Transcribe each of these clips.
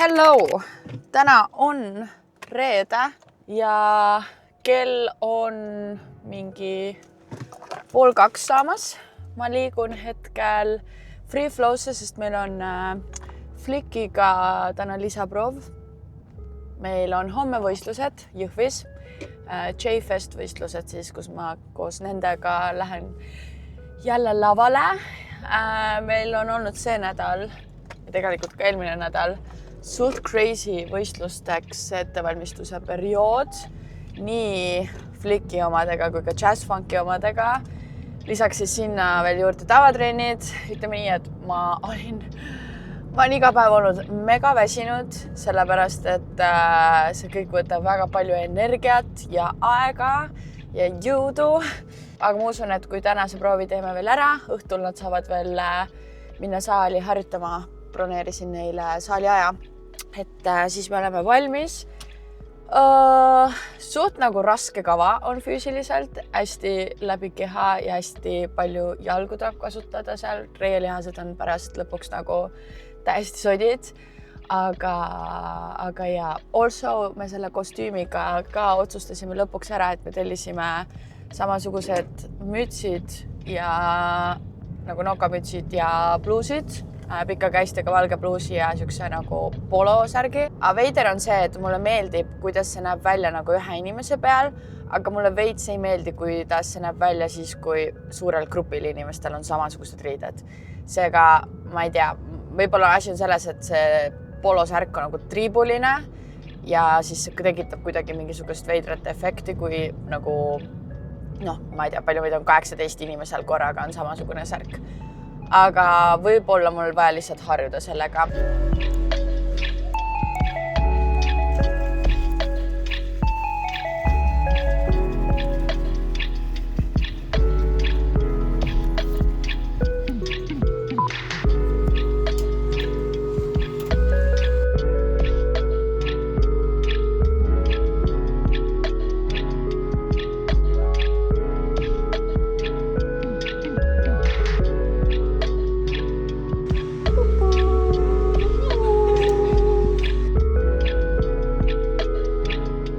Hello! Täna on reede ja kell on mingi 1:30 saamas. Ma liigun hetkel Free Flow'sse, sest meil on Flickiga täna lisaproov. Meil on homme võistlused Jõhvis, J-Fest võistlused siis, kus ma koos nendega lähen jälle lavale. Meil on olnud see nädal ja tegelikult ka eelmine nädal suht crazy võistlusteks ettevalmistuse periood nii Flicki omadega kui ka Jazzfunki omadega. Lisaks siis sinna veel juurde tavatrennid. Ütleme nii, et ma olen iga päev olnud mega väsinud, sellepärast et see kõik võtab väga palju energiat ja aega ja jõudu. Aga ma usun, et kui tänase proovi teeme veel ära, õhtul nad saavad veel minna saali harjutama. Broneerisin neile saali aja, et siis me oleme valmis. Suht nagu raske kava on füüsiliselt, hästi läbi keha ja hästi palju jalgu tuleb kasutada seal. Reielihased on pärast lõpuks nagu täiesti sodid, aga ja also me selle kostüümiga ka otsustasime lõpuks ära, et me tellisime samasugused mütsid ja nagu nokamütsid ja bluusid, pika käistega valge bluusi ja siukse nagu polosärgi. Aga veider on see, et mulle meeldib, kuidas see näeb välja nagu ühe inimese peal, aga mulle veits ei meeldi, kuidas see näeb välja siis, kui suurel grupil inimestel on samasugused riided. Seega, ma ei tea, võib-olla asi on selles, et see polosärk on nagu triibuline ja siis see tekitab kuidagi mingisugust veidrat efekti, kui nagu ma ei tea, palju meid on 18 inimesel korraga on samasugune särk. Aga võib-olla mul vaja lihtsalt harjuda sellega.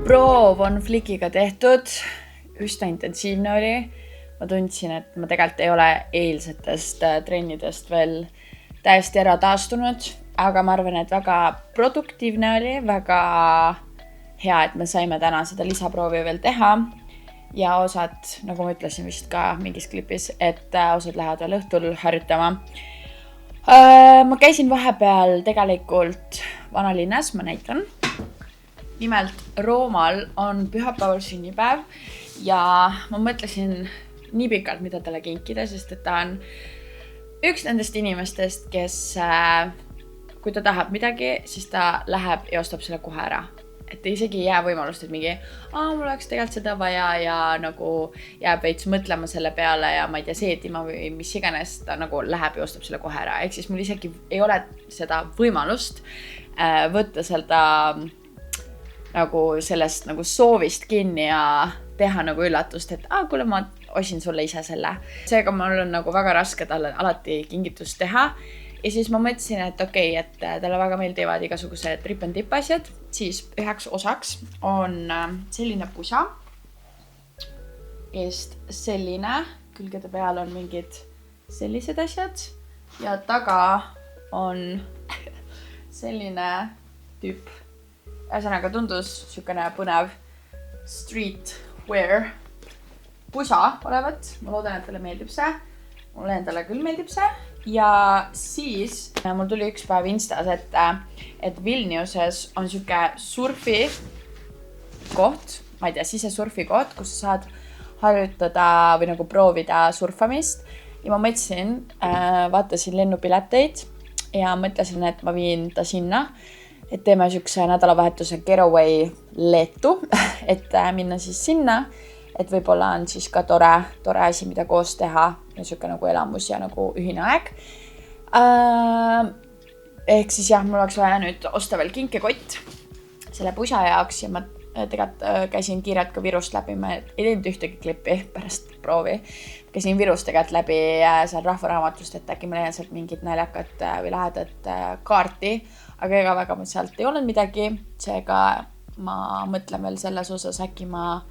Proov on Flickiga tehtud, üsna intensiivne oli. Ma tundsin, et ma tegelikult ei ole eilsetest trennidest veel täiesti ära taastunud, aga ma arvan, et väga produktiivne oli, väga hea, et me saime täna seda lisaproovi veel teha ja osad, nagu ma ütlesin vist ka mingis klipis, et osad lähevad veel õhtul harjutama. Ma käisin vahepeal tegelikult vanalinnas, ma näitan. Nimelt Roomal on pühapäeval sünnipäev ja ma mõtlesin nii pikalt, mida talle kinkida, sest et ta on üks nendest inimestest, kes kui ta tahab midagi, siis ta läheb ja ostab selle kohe ära. Et isegi ei jää võimalust, et mingi mul oleks tegelikult seda vaja ja nagu jääb veits mõtlema selle peale ja ma ei tea, seetima või mis iganes, ta nagu läheb ja ostab selle kohe ära. Ehk siis mul isegi ei ole seda võimalust võtta seda nagu sellest nagu soovist kinni ja teha nagu üllatust, et kuule, ma ostsin sulle ise selle. Seega mul on nagu väga raske talle alati kingitust teha. Ja siis ma mõtlesin, et okei, et talle väga meeldivad igasugused rip-and-dip asjad. Siis üheks osaks on selline pusa. Eest selline, külgede peal on mingid sellised asjad. Ja taga on selline tüüp. Ühesõnaga tundus siukene põnev streetwear pusa olevat. Ma loodan, et talle meeldib see. Mulle endale küll meeldib see. Ja siis mul tuli üks päev Instas, et Vilniuses on siuke surfi koht, ma ei tea, sisesurfi koht, kus sa saad harjutada või nagu proovida surfamist. Ja ma mõtlesin, vaatasin lennupileteid ja mõtlesin, et ma viin ta sinna. Et teeme siukse nädalavahetuse getaway Leetu, et minna siis sinna, et võib-olla on siis ka tore asi, mida koos teha ja siuke nagu elamus ja nagu ühine aeg. Ehk siis jah, mul oleks vaja nüüd osta veel kinkekott selle pusa jaoks ja ma tegelikult käisin kiirelt ka Virust läbi, ma ei teinud ühtegi klippi pärast proovi. Käisin Virust tegelikult läbi seal rahvaraamatust, et äkki ma leian sealt mingit naljakat või lahedat kaarti. aga ega väga mul sealt ei olnud midagi, seega ma mõtlen veel selles osas, äkki ma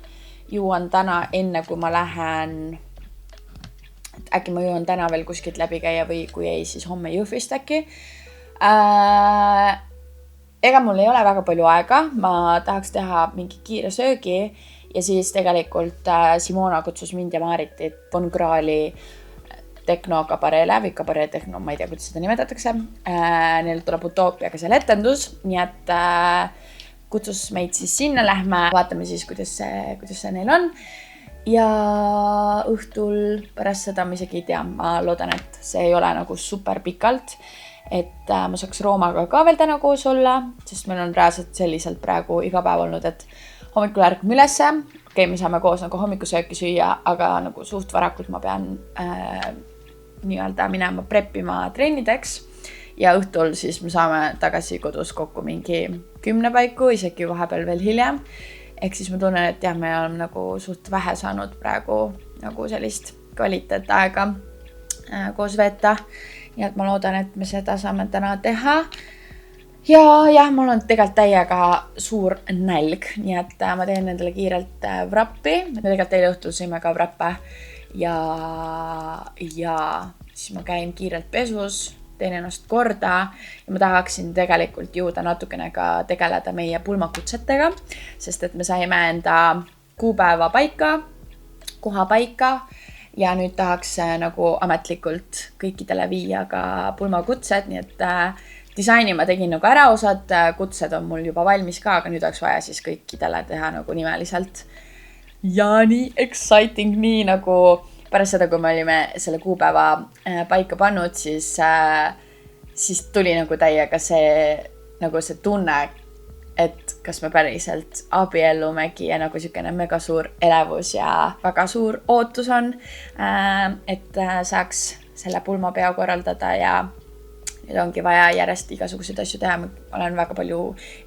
jõuan täna enne, kui ma lähen, et äkki ma jõuan täna veel kuskilt läbi käia või kui ei, siis homme Jõhvist äkki. Ega mul ei ole väga palju aega, ma tahaks teha mingi kiire söögi ja siis tegelikult Simona kutsus mind ja Maarit Von Krahli tehnokabareele või kabaree tehno, ma ei tea, kuidas seda nimetatakse. Neil tuleb Utoopiaga seal etendus, nii et kutsus meid siis sinna, lähme, vaatame siis, kuidas see neil on. Ja õhtul pärast seda ma isegi ei tea, ma loodan, et see ei ole nagu super pikalt, et ma saaks Roomaga ka veel täna koos olla, sest meil on reaalselt selliselt praegu iga päev olnud, et hommikul ärkame ülesse, me saame koos nagu hommikusööki süüa, aga nagu suht varakult ma pean nii-öelda minema preppima trennideks ja õhtul siis me saame tagasi kodus kokku mingi 10 paiku, isegi vahepeal veel hiljem. Ehk siis ma tunnen, et jah, me oleme nagu suht vähe saanud praegu nagu sellist kvaliteetaega koos veeta. Nii et ma loodan, et me seda saame täna teha. Ja jah, mul on tegelikult täiega suur nälg, nii et ma teen endale kiirelt vrappi. Me tegelikult eile õhtul sõime ka vrappe ja siis ma käin kiirelt pesus, teen ennast korda ja ma tahaksin tegelikult jõuda natukene ka tegeleda meie pulmakutsetega, sest et me saime enda kuupäeva paika, koha paika ja nüüd tahaks nagu ametlikult kõikidele viia ka pulmakutsed, nii et disaini ma tegin nagu ära, osad kutsed on mul juba valmis ka, aga nüüd oleks vaja siis kõikidele teha nagu nimeliselt. Ja nii exciting, nii nagu pärast seda, kui me olime selle kuupäeva paika pannud, siis tuli nagu täiega see tunne, et kas me päriselt abiellumegi ja nagu niisugune mega suur elevus ja väga suur ootus on, et saaks selle pulmapeo korraldada ja nüüd ongi vaja järjest igasuguseid asju teha. Ma olen väga palju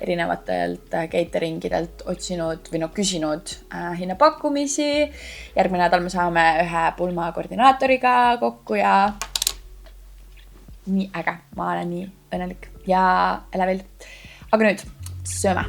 erinevatelt cateringidelt otsinud või küsinud hinnapakkumisi. Järgmine nädal me saame ühe pulma koordinaatoriga kokku ja nii äge. Ma olen nii õnnelik ja elevil. Aga nüüd sööme.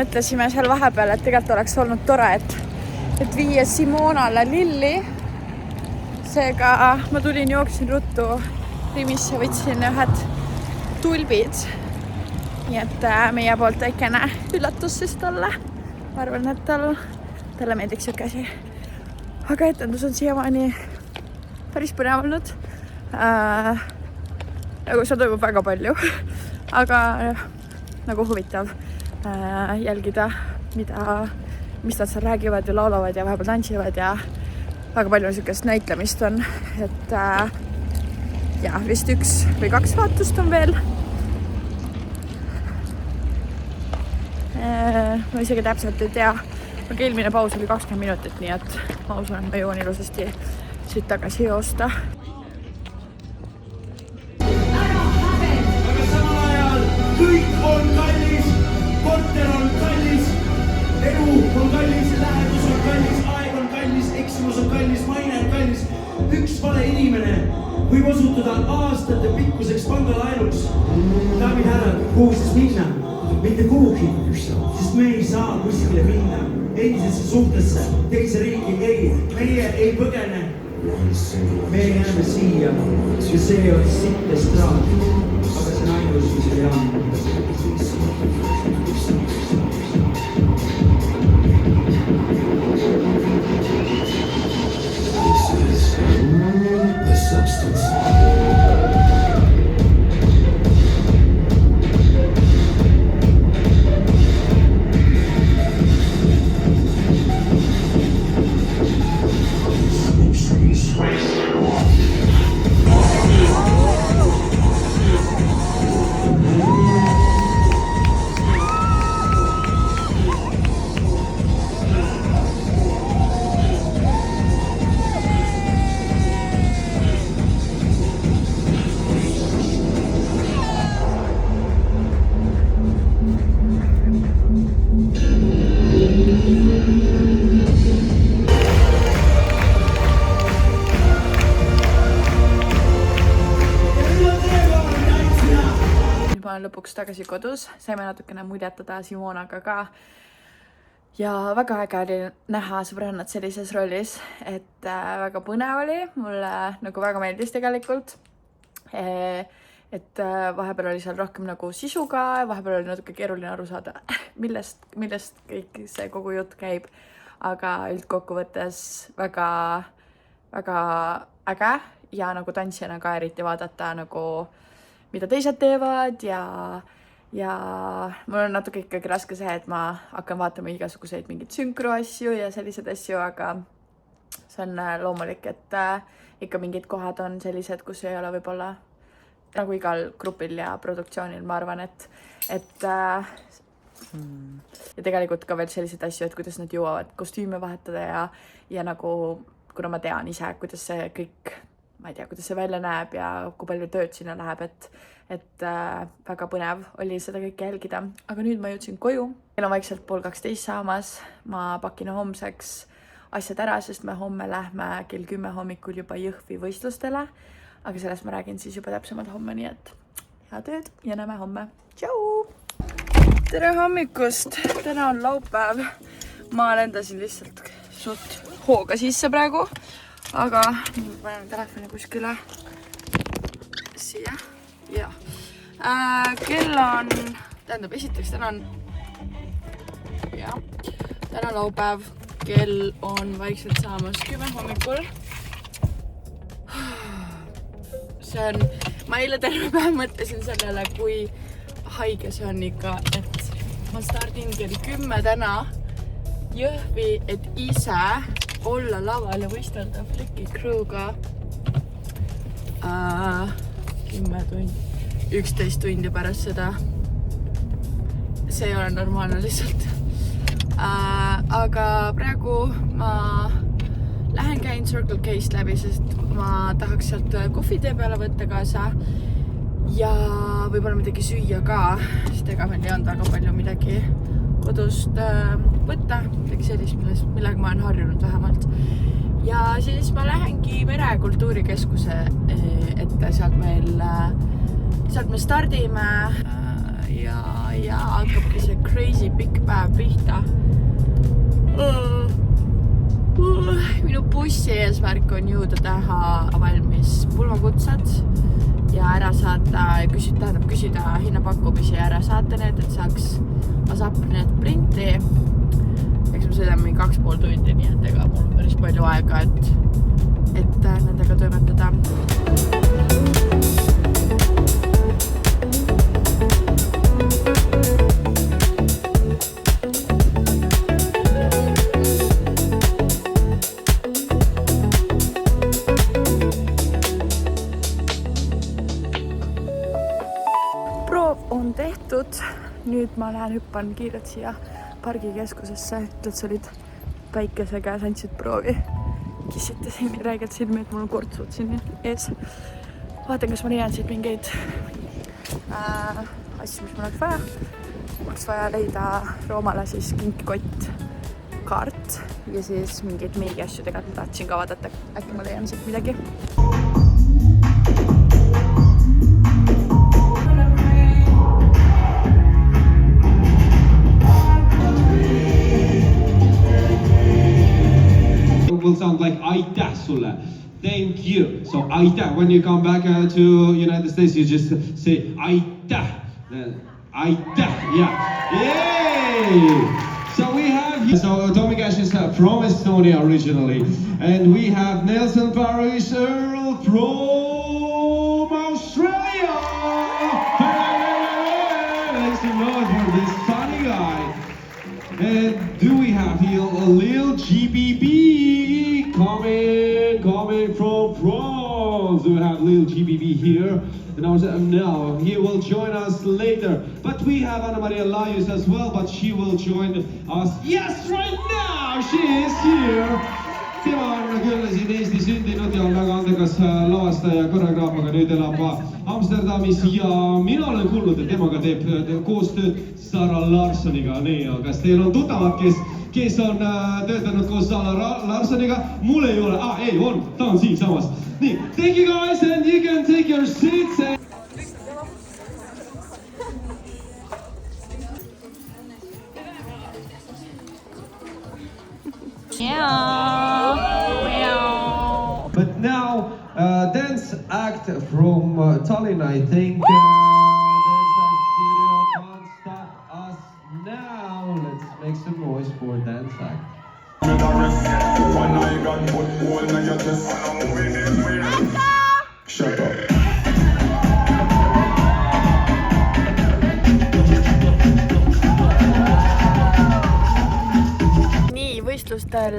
Mõtlesime seal vahepeal, et tegelikult oleks olnud tore, et viia Simonale lilli. Seega ma tulin, jooksin ruttu Rimisse, võtsin ühed tulbid. Nii et meie poolt väikene üllatus siis talle. Ma arvan, et talle meeldiks siuke asi. Aga etendus on siiamaani päris põnev olnud. Nagu seal toimub väga palju, aga nagu huvitav jälgida, mis nad seal räägivad ja laulavad ja vahepeal tantsivad ja väga palju niisugust näitlemist on, et ja vist 1 või 2 vaatust on veel. Ma isegi täpselt ei tea, aga eelmine paus oli 20 minutit, nii et ma usun, et ma jõuan ilusasti siit tagasi joosta. Aga samal ajal kõik on kallis. Korter on kallis, elu on kallis, lähedus on kallis, aeg on kallis, eksimus on kallis, maine on kallis. Üks vale inimene võib osutuda aastate pikkuseks pangalaenuks. Daamid härrad, kuhu siis minna? mitte kuhugi, sest me ei saa kuskile minna. Endisesse suhtesse, teise riigi, ei, meie ei põgene. Me jääme siia ja see on sitt estraad, aga see on ainus, mis ei anna. The substance. Ma olen lõpuks tagasi kodus, saime natukene muljetada Simonaga ka ja väga äge oli näha sõbrannat sellises rollis, et väga põnev oli, mulle nagu väga meeldis tegelikult, et vahepeal oli seal rohkem nagu sisu ka, vahepeal oli natuke keeruline aru saada, millest kõik see kogu jutt käib, aga üldkokkuvõttes väga äge ja nagu tantsijana ka eriti vaadata nagu mida teised teevad ja mul on natuke ikkagi raske see, et ma hakkan vaatama igasuguseid mingeid sünkroasju ja selliseid asju, aga see on loomulik, et ikka mingid kohad on sellised, kus ei ole võib-olla nagu igal grupil ja produktsioonil, ma arvan, et ja tegelikult ka veel selliseid asju, et kuidas nad jõuavad kostüüme vahetada ja nagu, kuna ma tean ise, kuidas see kõik, ma ei tea, kuidas see välja näeb ja kui palju tööd sinna läheb, et väga põnev oli seda kõike jälgida. Aga nüüd ma jõudsin koju. Meil on vaikselt 11:30 saamas. Ma pakin homseks asjad ära, sest me homme lähme kell 10 hommikul juba Jõhvi võistlustele. Aga sellest ma räägin siis juba täpsemalt homme, nii et head ööd ja näeme homme. Tšau! Tere hommikust! Täna on laupäev. Ma lendasin lihtsalt suht hooga sisse praegu. Aga nüüd panen telefoni kuskile siia. Ja. Kell on, tähendab, esiteks täna on laupäev, kell on vaikselt saamas 10 hommikul. See on, ma eile terve päev mõtlesin sellele, kui haige see on ikka, et ma stardin kell 10 täna Jõhvi, et ise olla laval ja võistelda Flicki crew'ga 10 tundi, 11 tundi pärast seda. See ei ole normaalne lihtsalt. Aga praegu ma lähen käin Circle K'st läbi, sest ma tahaks sealt kohvitee peale võtta kaasa ja võib-olla midagi süüa ka, sest ega meil ei olnud väga palju midagi kodust võtta, midagi sellist, millega ma olen harjunud vähemalt. Ja siis ma lähengi Merekultuurikeskuse ette, sealt me stardime ja hakkabki see crazy pikk päev pihta. Minu bussi eesmärk on jõuda teha valmis pulmakutsed ja ära saata, küsida hinnapakkumisi ja ära saata need, et saaks ASAP need printi. Eks me sõidame mingi 2,5 tundi, nii et ega mul on päris palju aega, et nendega toimetada. On tehtud. Nüüd ma lähen hüppan kiirelt siia pargikeskusesse, ütled sa olid päikese käes, andsid proovi. Kissitasin räigelt silmi, et mul on kortsud siin ees. Vaatan, kas ma leian siit mingeid asju, mis mul oleks vaja. Mul oleks vaja leida Roomale siis kinkikott, kaart ja siis mingeid meigiasju tegelikult ma tahtsin ka vaadata. Äkki ma leian siit midagi. sound like aitäh sulle. Thank you. So aitäh. When you come back to United States, you just say aitäh. Aitäh. Yeah. Yay! So we have here. So Tommy Cash is from Estonia originally, and we have Nelson Parrish Earl from Australia. Thanks a lot for this funny guy. And do we have here a little GBB coming from France? We have little GBB here. And now he will join us later. But we have Anna Maria Laius as well, but she will join us. Yes, right now she is here. Tema on küll siin Eesti sündinud ja on väga andekas lavastaja ja koreograaf, aga nüüd elab Amsterdamis ja mina olen kuulnud, et temaga teeb koostööd Sara Larssoniga. Nii, kas teil on tuttavad, kes on töötanud koos Sara Larssoniga? Mul ei ole. Ei, on. Ta on siin samas. Nii, thank you guys and you can take your seats. But now, dance act from Tallinn, I think. Dance act studio can't stop us now. Let's make some noise for dance act. Shut up. Võistlustel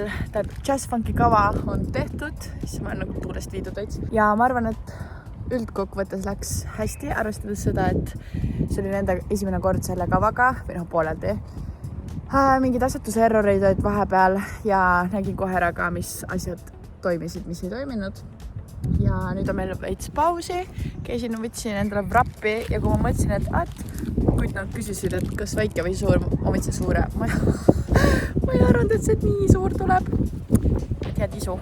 jazz-funki kava on tehtud, siis ma olen nagu tuulest viidud veits. Ja ma arvan, et üldkokkuvõttes läks hästi, arvestades seda, et see oli nende esimene kord selle kavaga, või pooleldi. Mingid asetuserroreid olid vahepeal ja nägin kohe ära ka, mis asjad toimisid, mis ei toiminud. Ja nüüd on meil veits pausi, käisin, võtsin endale vrappi ja kui ma mõtlesin, et kui nad küsisid, et kas väike või suur, ma võtsin suure. Ma ei arvanud, et see nii suur tuleb. Et head isu.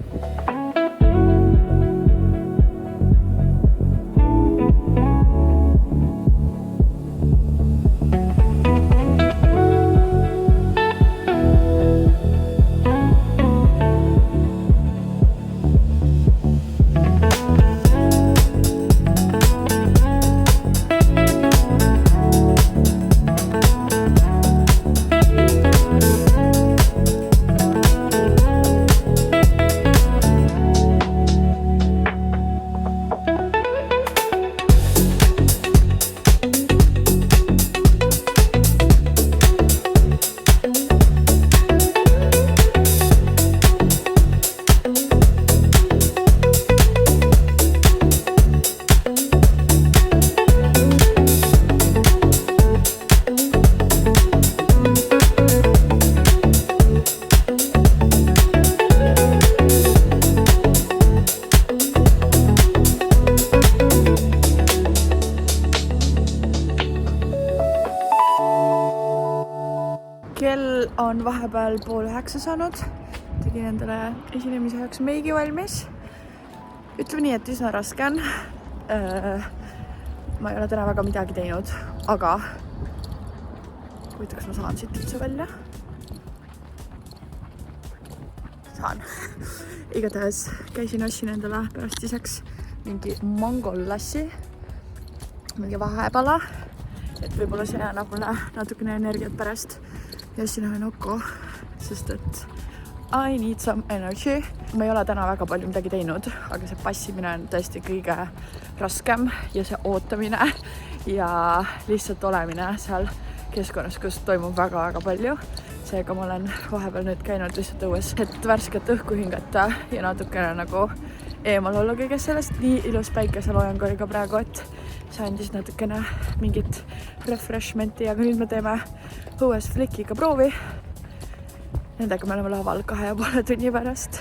Kell on vahepeal 8:30 saanud. Tegin endale esinemise jaoks meigi valmis. Ütleme nii, et üsna raske on. Ma ei ole täna väga midagi teinud, aga huvitav, kas ma saan siit üldse välja? Saan. Igatahes käisin ostsin endale pärast iseks mingi mangolassi, mingi vahepala, et võib-olla see annab mulle natukene energiat pärast. Ja siin on Oko, sest et I need some energy. Ma ei ole täna väga palju midagi teinud, aga see passimine on tõesti kõige raskem ja see ootamine ja lihtsalt olemine seal keskkonnas, kus toimub väga palju. Seega ma olen vahepeal nüüd käinud lihtsalt õues, et värsket õhku hingata ja natukene nagu eemal olla kõigest sellest. Nii ilus päikeseloojang oli ka praegu, et see andis natukene mingit refreshmenti, aga nüüd me teeme õues flikiga proovi. Nendega me oleme laval 2,5 tunni pärast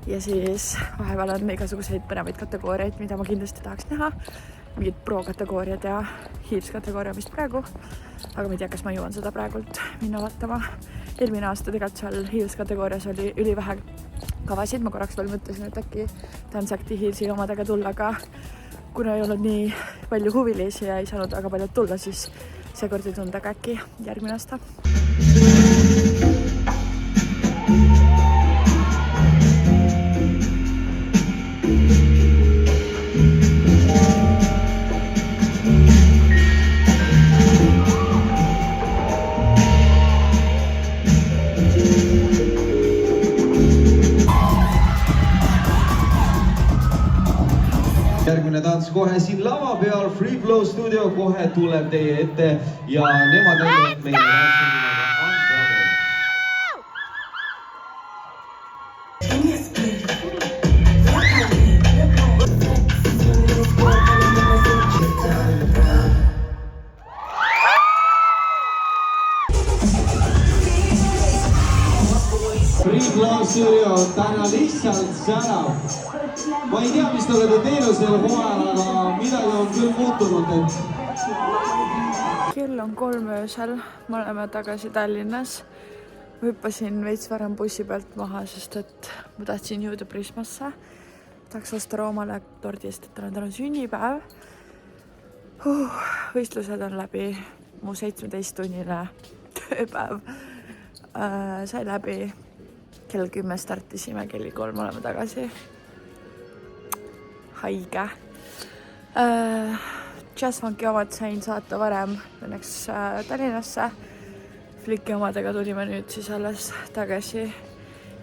ja siis vahepeal on igasuguseid põnevaid kategooriaid, mida ma kindlasti tahaks näha. Mingid pro-kategooriad ja heels-kategooria vist praegu, aga ma ei tea, kas ma jõuan seda praegult minna vaatama. Eelmine aasta tegelikult seal heels-kategoorias oli ülivähe kavasid, ma korraks veel mõtlesin, et äkki Dance Acti heelsi omadega tulla, aga kuna ei olnud nii palju huvilisi ja ei saanud väga palju tulla, siis seekord ei tunda äkki järgmine aasta. järgmine tants kohe siin lava peal, Free Flow Studio kohe tuleb teie ette ja nemad näivad meie tantsuniga Uncover. Free Flow Studio täna lihtsalt särab. Ma ei tea, mis te olete teinud selle hooajal, aga midagi on küll muutunud, Kell on 3 öösel, me oleme tagasi Tallinnas. Ma hüppasin veits varem bussi pealt maha, sest et ma tahtsin jõuda Prismasse. Tahaks osta Roomale tordi eest, et tal on täna sünnipäev. Võistlused on läbi, mu 17-tunnine tööpäev sai läbi. Kell 10 startisime, kell 3 oleme tagasi. Haige. Jazzfunki omad sain saata varem, õnneks Tallinnasse. Fliki omadega tulime nüüd siis alles tagasi.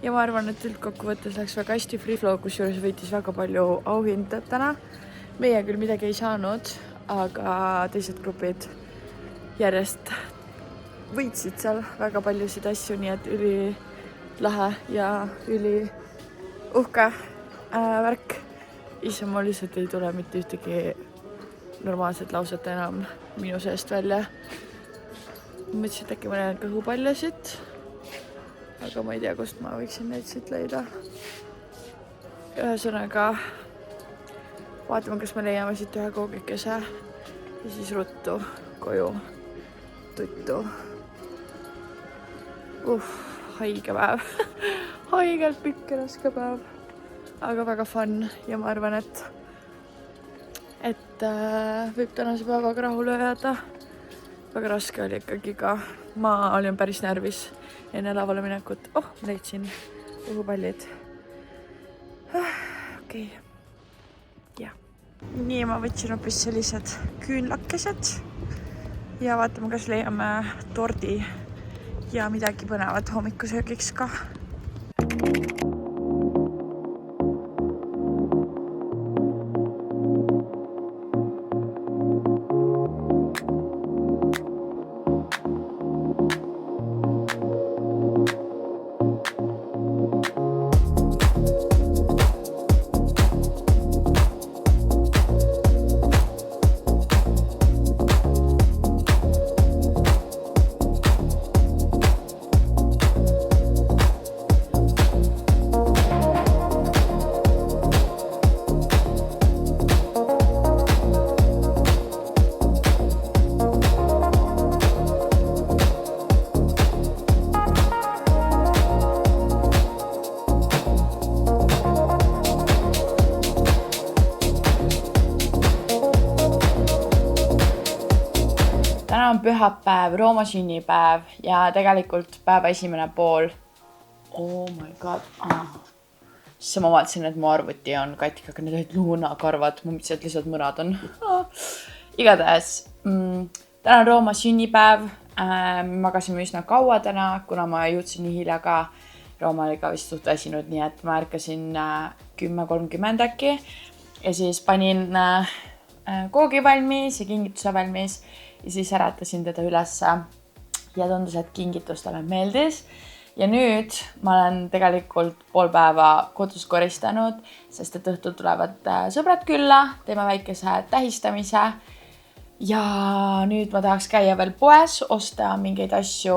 Ja ma arvan, et üldkokkuvõttes läks väga hästi Free Flow, kus juures võitis väga palju auhindad täna. Meie küll midagi ei saanud, aga teised grupid järjest võitsid seal väga paljusid asju, nii et üli lahe ja üli uhke värk. Ise ma lihtsalt ei tule mitte ühtegi normaalset lauset enam minu seest välja. Mõtlesin, et äkki ma näen kõhupaljasid, aga ma ei tea, kust ma võiksin neid siit leida. Ühesõnaga, vaatame, kas me leiame siit ühe koogikese ja siis ruttu koju tuttu. Haige päev. Haigelt pikk ja raske päev. Aga väga fun ja ma arvan, et võib tänase päevaga rahule jääda. Väga raske oli ikkagi ka. Ma olin päris närvis enne lavale minekut. Ma leidsin õhupallid. Okei. Ja. Nii ma võtsin hoopis sellised küünlakesed ja vaatame, kas leiame tordi ja midagi põnevat hommikusöögiks ka. Täna on pühapäev, Rooma sünnipäev ja tegelikult päeva esimene pool. Oh my god. Siis ma vaatasin, et mu arvuti on katki, aga need olid luunakarvad. Ma mõtlesin, et lihtsalt mõrad on. Igatahes, täna on Rooma sünnipäev. Magasime üsna kaua täna, kuna ma jõudsin nii hilja ka. Rooma oli ka vist suht väsinud, nii et ma ärkasin 10:30 äkki. Ja siis panin koogi valmis ja kingituse valmis. Ja siis äratasin teda ülesse ja tundus, et kingitus talle meeldis. Ja nüüd ma olen tegelikult pool päeva kodus koristanud, sest et õhtul tulevad sõbrad külla, teeme väikese tähistamise. Ja nüüd ma tahaks käia veel poes, osta mingeid asju,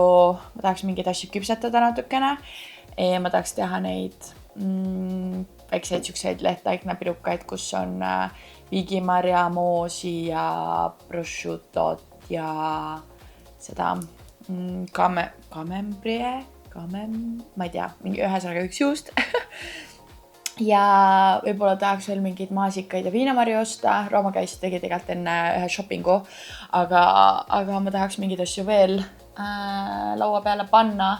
ma tahaks mingeid asju küpsetada natukene. Ja ma tahaks teha neid väikseid sükseid lehtaiknapirukaid, kus on viigimarja, moosi ja prosciutot ja seda ma ei tea, mingi ühesõnaga üks juust. Ja võib-olla tahaks veel mingeid maasikaid ja viinamarju osta. Rooma käis tegi tegelikult enne ühe shoppingu, aga ma tahaks mingeid asju veel laua peale panna.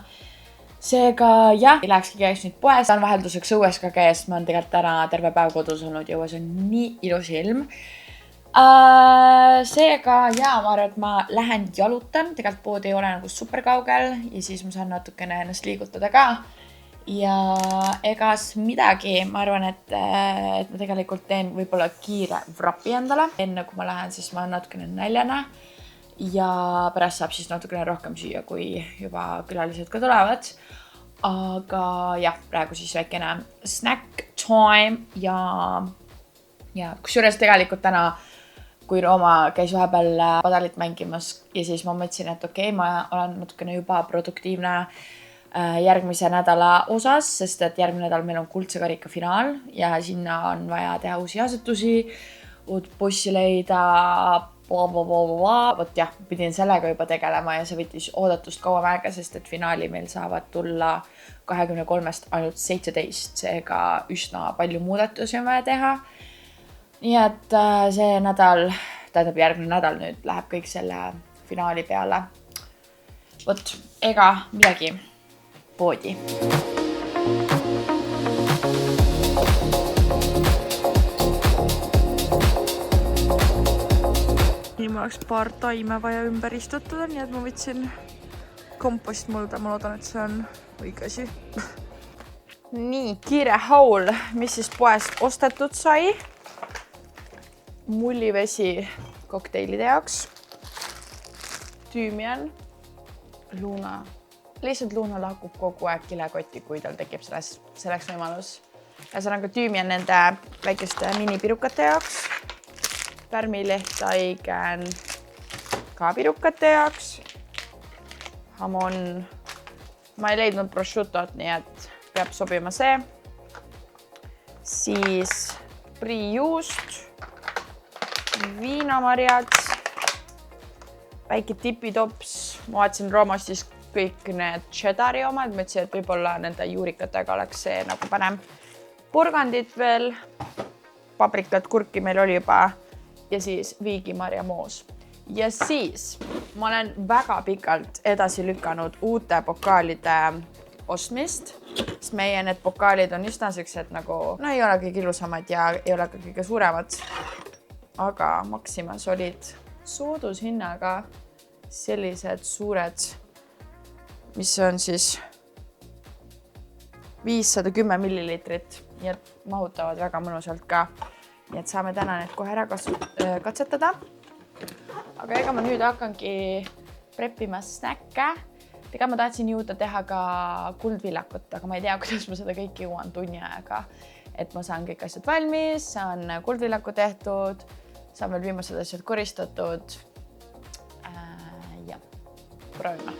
Seega jah, ei lähekski käiks nüüd poes. Saan vahelduseks õues ka käest. Ma olen tegelikult täna terve päev kodus olnud ja õues on nii ilus ilm. Seega jaa, ma arvan, et ma lähen jalutan. Tegelikult pood ei ole nagu super kaugel ja siis ma saan natukene ennast liigutada ka. ja egas midagi, ma arvan, et ma tegelikult teen võib-olla kiire vrapi endale. Enne kui ma lähen, siis ma natukene näljana ja pärast saab siis natukene rohkem süüa, kui juba külalised ka tulevad. Aga jah, praegu siis väikene snack time ja kusjuures tegelikult täna, kui Rooma käis vahepeal padalit mängimas ja siis ma mõtlesin, et okei, ma olen natukene juba produktiivne järgmise nädala osas, sest et järgmine nädal meil on kuldse karika finaal ja sinna on vaja teha uusi asetusi, uut bussi leida, vot jah, pidin sellega juba tegelema ja see võttis oodatust kauem aega, sest et finaali meil saavad tulla 23-st ainult 17, seega üsna palju muudatusi on vaja teha. Nii et see nädal, tähendab järgmine nädal nüüd läheb kõik selle finaali peale. Vot, ega midagi poodi. Nii mul oleks paar taime vaja ümber istutada, nii et ma võtsin kompostmulda, ma loodan, et see on õige asi. Nii, kiire haul, mis siis poest ostetud sai. Mullivesi kokteilide jaoks, tüümian, Luuna, lihtsalt Luuna lahkub kogu aeg kilekotti, kui tal tekib selleks võimalus. Ühesõnaga tüümian nende väikeste minipirukate jaoks, pärmilehttaigen ka pirukate jaoks, hamon, ma ei leidnud prosciutot, nii et peab sobima see, siis priijuust, viinamarjad, väike tipitops, ma vaatasin Roomast siis kõik need cheddari omad, mõtlesin, et võib-olla nende juurikatega oleks see nagu panem. Porgandit veel, paprikat, kurki meil oli juba ja siis viigimarjamoos. Ja siis ma olen väga pikalt edasi lükanud uute pokaalide ostmist, sest meie need pokaalid on üsna siuksed nagu, ei ole kõige ilusamad ja ei ole ka kõige suuremad. Aga Maximas olid soodushinnaga sellised suured, mis on siis 510 millilitrit, nii et mahutavad väga mõnusalt ka. Nii et saame täna need kohe ära katsetada. Aga ega ma nüüd hakkangi preppima snäkke. Ega ma tahtsin jõuda teha ka kuldvillakut, aga ma ei tea, kuidas ma seda kõike jõuan tunni ajaga. Et ma saan kõik asjad valmis, saan kuldvillaku tehtud, saan veel viimased asjad koristatud. Ja, proovime.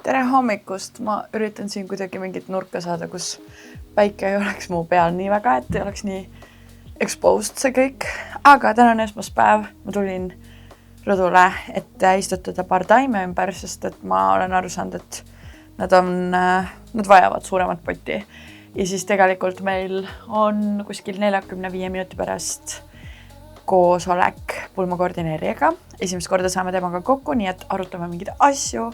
Tere hommikust, ma üritan siin kuidagi mingit nurka saada, kus päike ei oleks mu peal nii väga, et ei oleks nii exposed see kõik. Aga täna on esmaspäev, ma tulin rõdule, et istutada paar taime ümber, sest et ma olen aru saanud, et nad vajavad suuremat potti. Ja siis tegelikult meil on kuskil 45 minuti pärast koosolek pulmakoordineerijaga. Esimest korda saame temaga kokku, nii et arutame mingeid asju,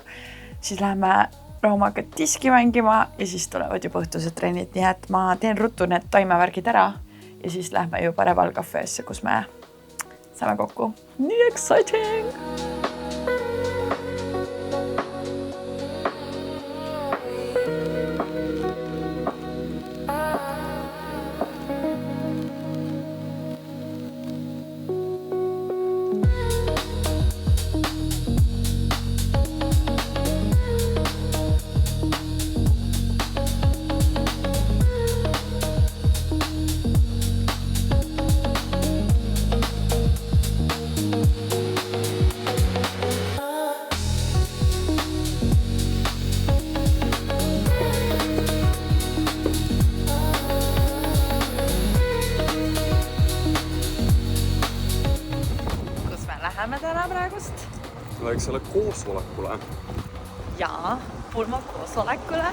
siis läheme Roomaga diski mängima ja siis tulevad juba õhtused trennid, nii et ma teen ruttu need taimevärgid ära ja siis lähme juba Reval kafeesse, kus me saame kokku. Nii exciting! Läheme täna praegust? Eks selle koosolekule. Jaa, pulma koosolekule.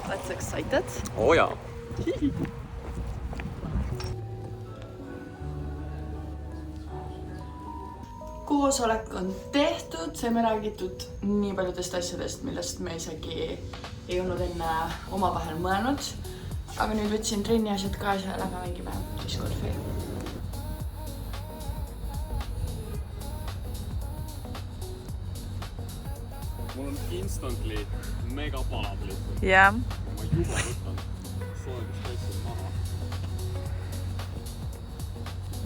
Let's excited. Oo jaa. Koosolek on tehtud, saime räägitud nii paljudest asjadest, millest me isegi ei olnud enne omavahel mõelnud. Aga nüüd võtsin trenni asjad kaasa ja lähme mängime discgolfi. Mul on instantly mega palab lihtsalt. Jah. Ma juba võtan soojenduspäised maha.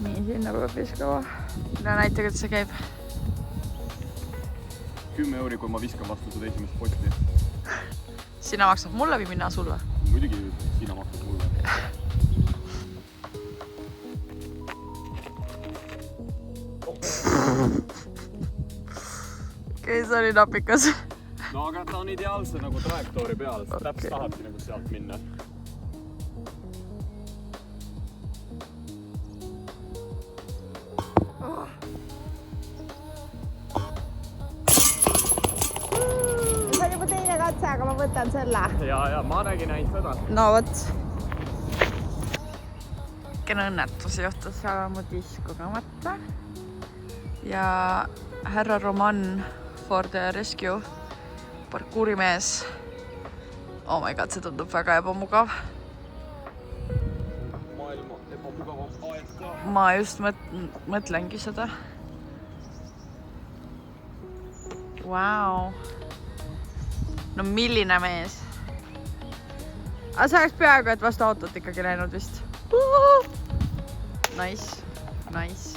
Nii, sinna peab viskama. No näitega, et see käib. 10 euri, kui ma viskan vastu seda esimest potti. Sina maksad mulle või minna sulle? Muidugi sina maksad mulle. Okei, see oli napikas. No aga ta on ideaalse nagu trajektoori peal, sest täpselt tahabki nagu sealt minna. See on juba teine katse, aga ma võtan selle. Ja ma nägin ainult seda. No vot. Kena õnnetus juhtus seal mu diskuga mõtta. Ja härra Roman for the rescue, parkuurimees. Oh my god, see tundub väga ebamugav. Maailma ebamugavam aed ka. Ma just mõtlengi seda. Wow. No milline mees. Aga see oleks peaaegu, et vastu autot ikkagi läinud vist. Nice, nice.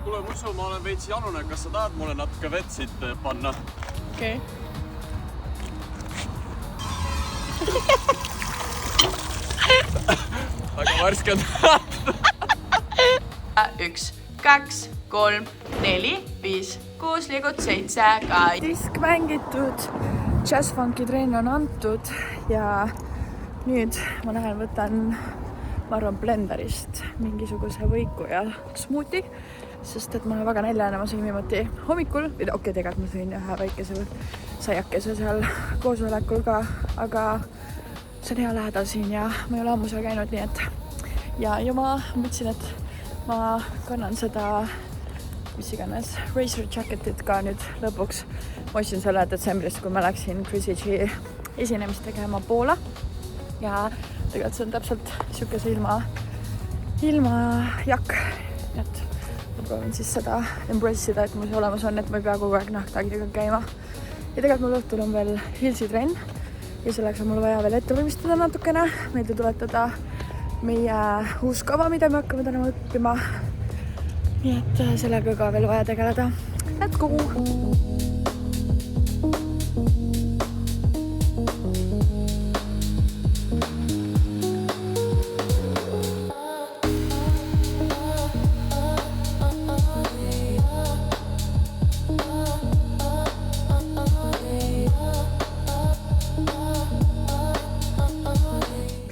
Kuule, muidu ma olen veits janune, kas sa tahad mulle natuke vett siit panna? Okei. Väga värskend. 1, 2, 3, 4, 5, 6 liigud, 7, 8. Disk mängitud, jazzfunki trenn on antud ja nüüd ma lähen võtan, ma arvan, blenderist mingisuguse võiku ja smuuti, sest et ma olen väga näljane, ma sõin viimati hommikul, okei, tegelikult ma sõin ühe väikese saiakese seal koosolekul ka, aga see on hea lähedal siin ja ma ei ole ammu seal käinud, nii et ja ma mõtlesin, et ma kannan seda, mis iganes, racer jacketit ka nüüd lõpuks. Ma ostsin selle detsembris, kui ma läksin Chrissy G esinemist tegema Poola ja tegelikult see on täpselt siukese ilma jakk, et ma proovin siis seda embrace'ida, et mul see olemas on, et ma ei pea kogu aeg nahktagidega käima. Ja tegelikult mul õhtul on veel Hilsi trenn ja selleks on mul vaja veel ette valmistada natukene, meelde tuletada meie uus kava, mida me hakkame täna õppima. Nii et sellega ka veel vaja tegeleda. Let's go!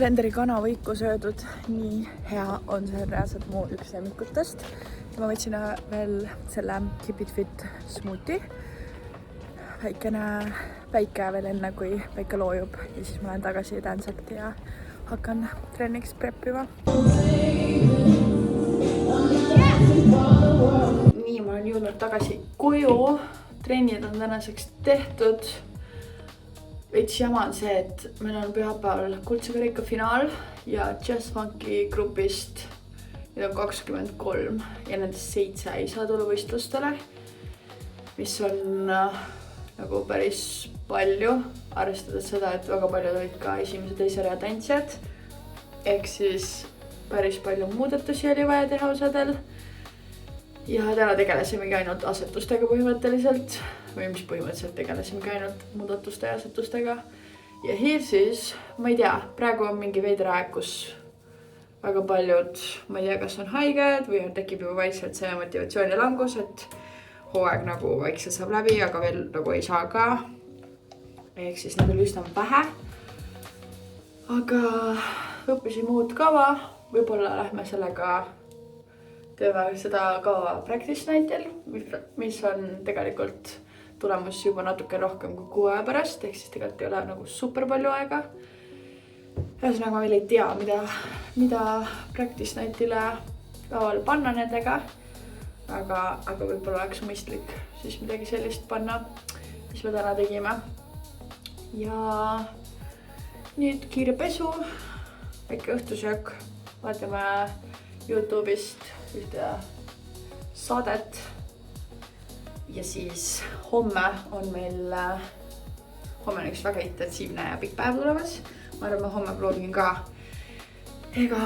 Blenderi kanavõiku söödud, nii hea on see reaalselt mu üks lemmikutest. Ma võtsin veel selle Keep It Fit smoothie. Väikene päike veel enne, kui päike loojub ja siis ma lähen tagasi Dansakti ja hakkan trenniks preppima. Nii, ma olen jõudnud tagasi koju. Trennid on tänaseks tehtud. Veits jama on see, et meil on pühapäeval kuldse karika finaal ja Jazz Funky grupist neid on 23 ja nendest 7 ei saa tulla võistlustele, mis on nagu päris palju, arvestades seda, et väga paljud olid ka esimese teise rea tantsijad. Ehk siis päris palju muudatusi oli vaja teha osadel. Ja täna tegelesimegi ainult asetustega põhimõtteliselt, või mis põhimõtteliselt tegelesimegi ainult muudatuste ja asetustega. Ja hier siis, ma ei tea, praegu on mingi veider aeg, kus väga paljud, ma ei tea, kas on haiged või tekib juba vaikselt see motivatsiooni langus, et hooaeg nagu vaikselt saab läbi, aga veel nagu ei saa ka. Ehk siis nad oli üsna vähe. Aga õppisin muud kava, võib-olla lähme sellega teeme seda kava practice nightil, mis on tegelikult tulemus juba natuke rohkem kui 6 aja pärast, ehk siis tegelikult ei ole nagu super palju aega. Ühesõnaga ma veel ei tea, mida practice nightile kavale panna nendega, aga võib-olla oleks mõistlik siis midagi sellist panna, mis me täna tegime. Ja nüüd kiire pesu, väike õhtusöök, vaatame YouTube'ist ühte saadet ja siis homme on meil üks väga intensiivne ja pikk päev tulemas. Ma arvan, ma homme vlogin ka. Ega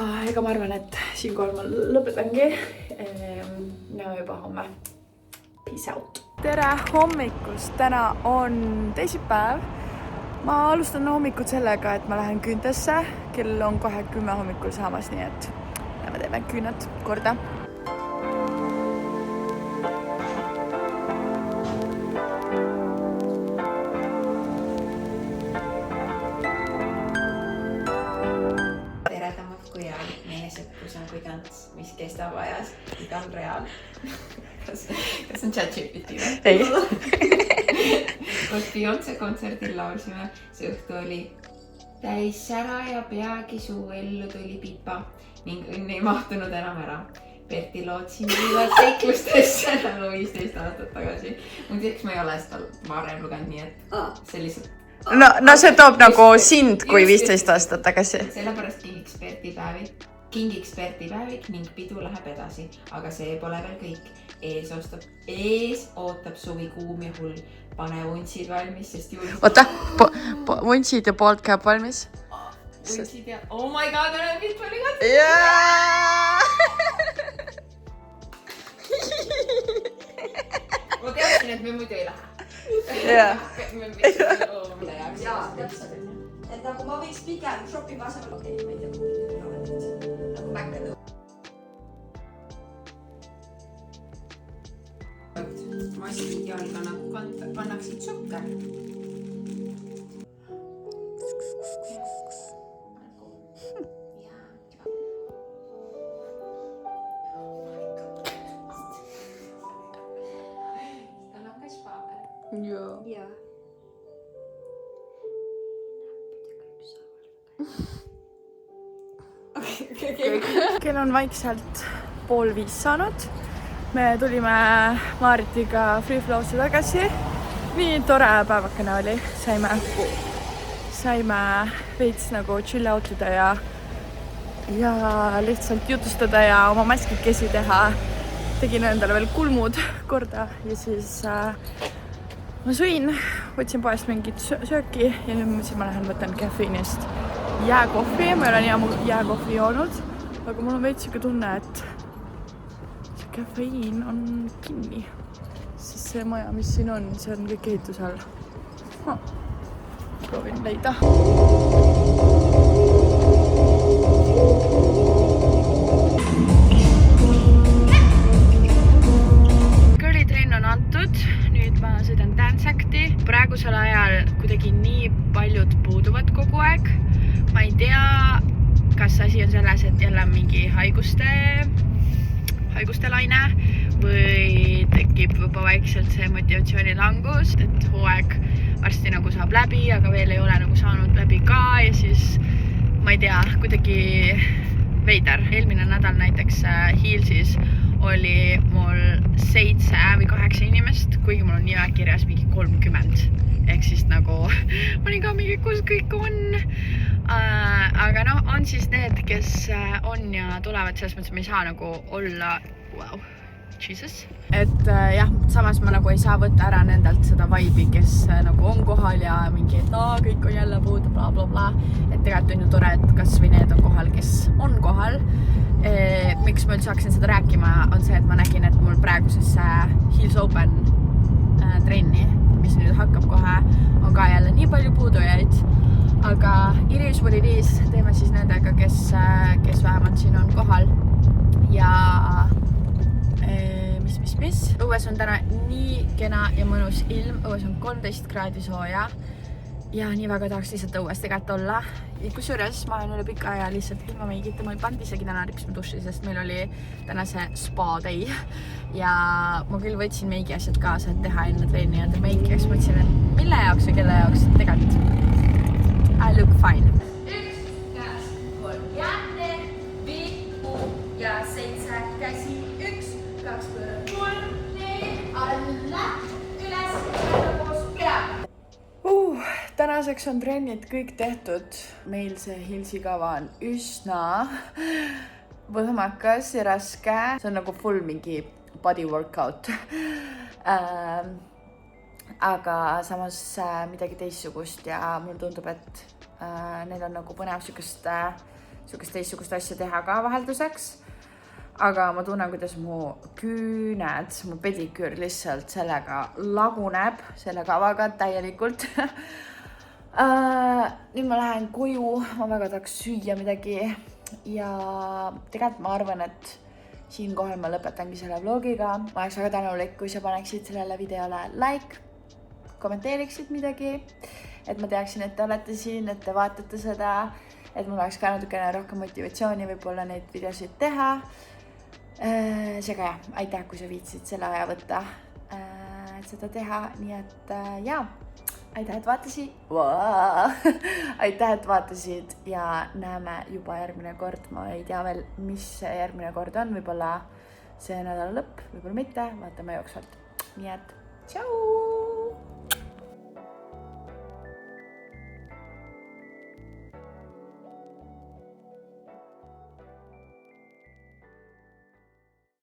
ma arvan, et siinkohal ma lõpetangi. Näeme juba homme. Peace out. Tere hommikust! Täna on teisipäev. Ma alustan hommikut sellega, et ma lähen küüntesse. Kell on kohe 10 hommikul saamas, nii et me teeme küüned korda. Teredamad kui on meie sõprus on kui tants, mis kestab ajas igal real. Kas on ChatGPT või? Ei. Koos Beyoncé kontserdil laulsime, see õhtu oli täis sära ja peagi suu ellu tuli pipa ning õnn ei mahtunud enam ära. Berti lootsin viivad seiklustesse nagu 15 aastat tagasi. Muiduks ma ei ole seda varem lugenud, nii et see lihtsalt... No see toob nagu sind kui 15 aastat tagasi. Sellepärast kingiks Berti päevik ning pidu läheb edasi, aga see pole veel kõik. Ees ootab suvi kuum ja hull. Pane vuntsid valmis, sest juulis... Oota, vuntsid ja poolt käib valmis? Vuntsid ja... Oh my god, olen pitpalli katsi! Jaa! Ma teadsin, et me muidu ei lähe. Jaa. Jaa, täpselt. Et nagu ma võiks pigem shopping asemel okei, ma ei tea, nagu mäkkada. Massid jalga nagu pannaksid sokke. Tal on ka spaaber. Jaa. Kell on vaikselt 4:30 saanud. Me tulime Maaritiga Free Flow'sse tagasi. Nii tore päevakene oli. Saime veits nagu chill out'ida ja lihtsalt jutustada ja oma maskikesi teha. Tegin endale veel kulmud korda ja siis ma sõin, võtsin poest mingit sööki ja nüüd mõtlesin, ma lähen võtan kafeiinist jääkohvi. Ma ei ole nii ammu jääkohvi joonud, aga mul on veits siuke tunne, et kafeiin on kinni, siis see maja, mis siin on, see on kõik ehituse all. Proovin leida. Kõlitrenn on antud, nüüd ma sõidan Dansakti. Praegusel ajal kuidagi nii paljud puuduvad kogu aeg. ma ei tea, kas asi on selles, et jälle mingi haiguste laine või tekib juba vaikselt see motivatsioonilangus, et hooaeg varsti nagu saab läbi, aga veel ei ole nagu saanud läbi ka ja siis ma ei tea, kuidagi veider. Eelmine nädal näiteks Heelsis oli mul 7 või 8 inimest, kuigi mul on nimekirjas mingi 30. Ehk siis nagu ma olin ka mingi, kus kõik on. Aga no on siis need, kes on ja tulevad, selles mõttes me ei saa nagu olla, wow, Jesus. Et jah, samas ma nagu ei saa võtta ära nendelt seda vibe'i, kes nagu on kohal ja mingi, et kõik on jälle puudu, bla bla bla. Et tegelikult on ju tore, et kas või need on kohal, kes on kohal. Miks ma üldse hakkasin seda rääkima, on see, et ma nägin, et mul praegusesse Heels Open trenni, mis nüüd hakkab kohe, on ka jälle nii palju puudujaid. Aga it is what it is, teeme siis nendega, kes vähemalt siin on kohal. Ja mis? Õues on täna nii kena ja mõnus ilm, õues on 13 kraadi sooja ja nii väga tahaks lihtsalt õues tegelikult olla. Kusjuures ma olen üle pika aja lihtsalt ilma meigita, ma ei pannud isegi täna ripsma duši, sest meil oli täna see spa day ja ma küll võtsin meigi asjad kaasa, et teha enne trenni ja meiki, kes mõtlesin, et mille jaoks või kelle jaoks, tegelikult I look fine. 1 käes, 3 jänne, vipu ja 7 käsi, 1, 2, 3, 4, alla, üles, koos peaga. Tänaseks on trennid kõik tehtud. Meil see Heelsi kava on üsna võhmakas ja raske. See on nagu full mingi body workout. Aga samas midagi teistsugust ja mulle tundub, et neil on nagu põnev sükest teistsugust asja teha ka vahelduseks. Aga ma tunnen, kuidas mu küüned, mu pediküür lihtsalt sellega laguneb, selle kavaga täielikult. Nüüd ma lähen koju, ma väga tahaks süüa midagi ja tegelikult ma arvan, et siinkohal ma lõpetangi selle vlogiga. Ma oleks väga tänulik, kui sa paneksid sellele videole like, kommenteeriksid midagi, et ma teaksin, et te olete siin, et te vaatate seda, et mul oleks ka natukene rohkem motivatsiooni võib-olla neid videosid teha. Seega jah, aitäh, kui sa viitsid selle aja võtta, et seda teha, nii et jaa, aitäh, et vaatasid. Aitäh, et vaatasid ja näeme juba järgmine kord. Ma ei tea veel, mis see järgmine kord on, võib-olla see nädala lõpp, võib-olla mitte, vaatame jooksvalt. Nii et tšau!